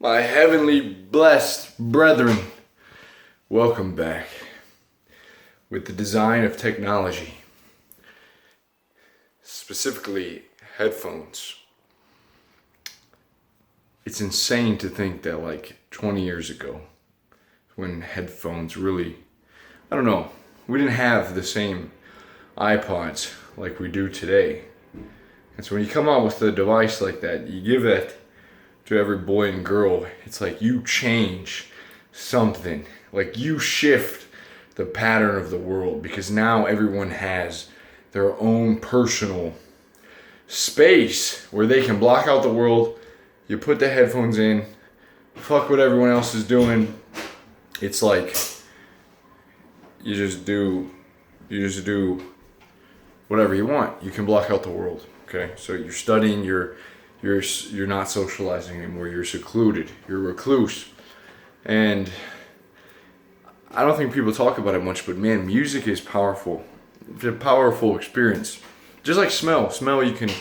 My heavenly blessed brethren, welcome back. With the design of technology, specifically headphones, it's insane to think that like 20 years ago, when headphones really, we didn't have the same iPods like we do today. And so when you come out with a device like that, you give that to every boy and girl. It's like you change something, like you shift the pattern of the world, because now everyone has their own personal space where they can block out the world. You put the headphones in, fuck what everyone else is doing. It's like you just do whatever you want. You can block out the world. Okay, so you're studying, you're not socializing anymore. You're secluded. You're a recluse. And I don't think people talk about it much, but man, music is powerful. It's a powerful experience. Just like smell. You can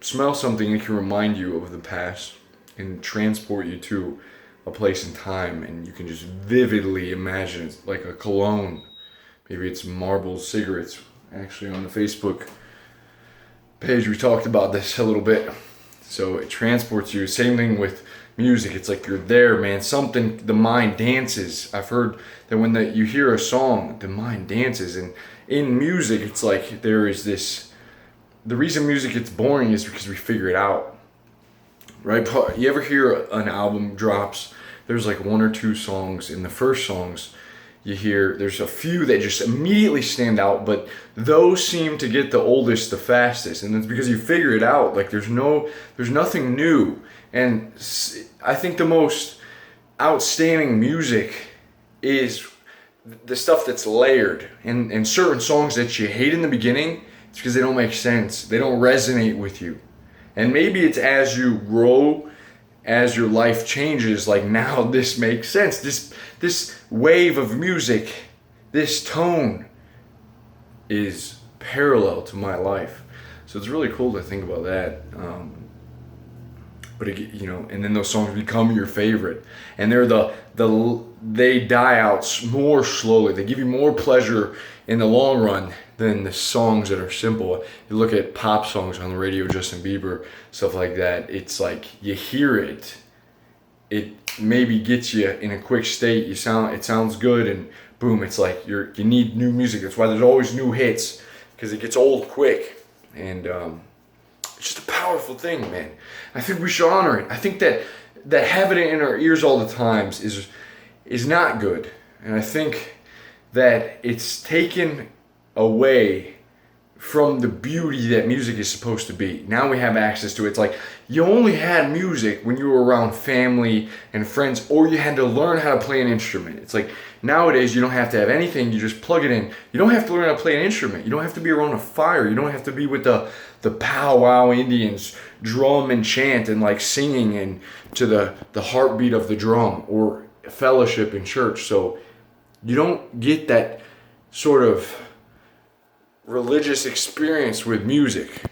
smell something, it can remind you of the past and transport you to a place and time, and you can just vividly imagine it, like a cologne. Maybe it's Marlboro cigarettes. Actually, on the Facebook page, we talked about this a little bit. So it transports you. Same thing with music. It's like you're there, man. Something, the mind dances. I've heard that when you hear a song, the mind dances. And in music, it's like there is this, the reason music gets boring is because we figure it out, right? You ever hear an album drops, there's like one or two songs. In the first songs, you hear there's a few that just immediately stand out, but those seem to get the oldest the fastest, and it's because you figure it out. Like there's nothing new. And I think the most outstanding music is the stuff that's layered. And certain songs that you hate in the beginning, it's because they don't make sense. They don't resonate with you. And maybe it's as you grow, as your life changes, like now this makes sense. This wave of music, this tone is parallel to my life. So it's really cool to think about that. But and then those songs become your favorite, and they're they die out more slowly. They give you more pleasure in the long run than the songs that are simple. You look at pop songs on the radio, Justin Bieber, stuff like that. It's like you hear it, it maybe gets you in a quick state. It sounds good, and boom, it's like you need new music. That's why there's always new hits, because it gets old quick. And it's just a powerful thing, man. I think we should honor it. I think that having it in our ears all the times is not good. And I think that it's taken away from the beauty that music is supposed to be. Now we have access to it. It's like you only had music when you were around family and friends, or you had to learn how to play an instrument. It's like nowadays you don't have to have anything. You just plug it in. You don't have to learn how to play an instrument. You don't have to be around a fire. You don't have to be with the powwow Indians, drum and chant and like singing and to the heartbeat of the drum, or fellowship in church. So you don't get that sort of religious experience with music.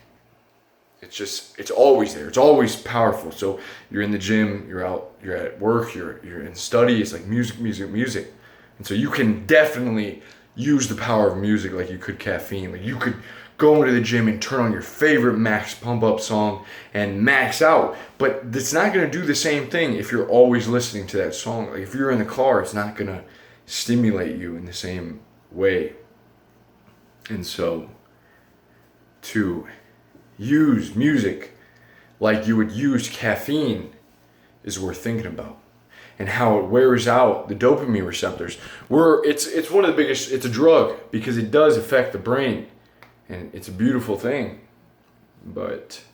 It's always there. It's always powerful. So you're in the gym, you're out, you're at work, you're in study. It's like music. And so you can definitely use the power of music like you could caffeine. Like you could go into the gym and turn on your favorite max pump up song and max out. But it's not going to do the same thing if you're always listening to that song. Like if you're in the car, it's not going to stimulate you in the same way. And so to use music like you would use caffeine is worth thinking about, and how it wears out the dopamine receptors. It's one of the biggest, it's a drug because it does affect the brain, and it's a beautiful thing. But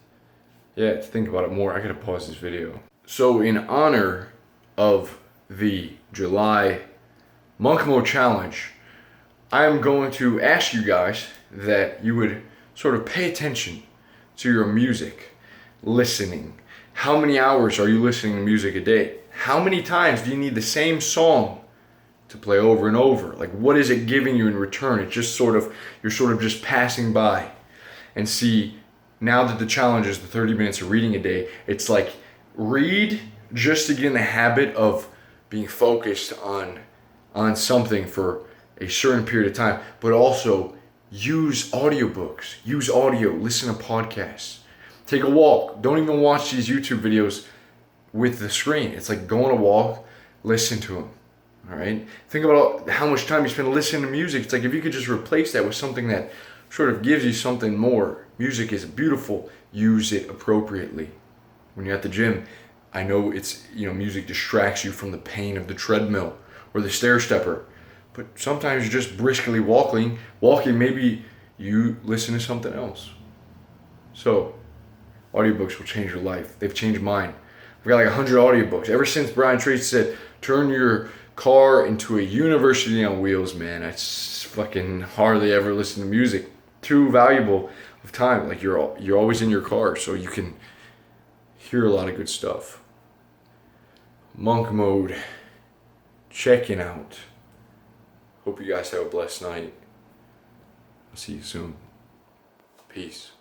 yeah, to think about it more, I gotta pause this video. So in honor of the July Monk Mode Challenge, I'm going to ask you guys that you would sort of pay attention to your music listening. How many hours are you listening to music a day? How many times do you need the same song to play over and over? Like, what is it giving you in return? It's just you're sort of just passing by. And see, now that the challenge is the 30 minutes of reading a day, it's like read just to get in the habit of being focused on something for a certain period of time, but also use audiobooks, use audio, listen to podcasts, take a walk. Don't even watch these YouTube videos with the screen. It's like go on a walk, listen to them. All right. Think about how much time you spend listening to music. It's like if you could just replace that with something that sort of gives you something more. Music is beautiful. Use it appropriately. When you're at the gym, I know it's, music distracts you from the pain of the treadmill or the stair stepper. But sometimes you're just briskly walking, maybe you listen to something else. So, audiobooks will change your life. They've changed mine. I've got like 100 audiobooks. Ever since Brian Tracy said, turn your car into a university on wheels, man. I fucking hardly ever listen to music. Too valuable of time. Like you're always in your car, so you can hear a lot of good stuff. Monk mode. Checking out. Hope you guys have a blessed night. I'll see you soon. Peace.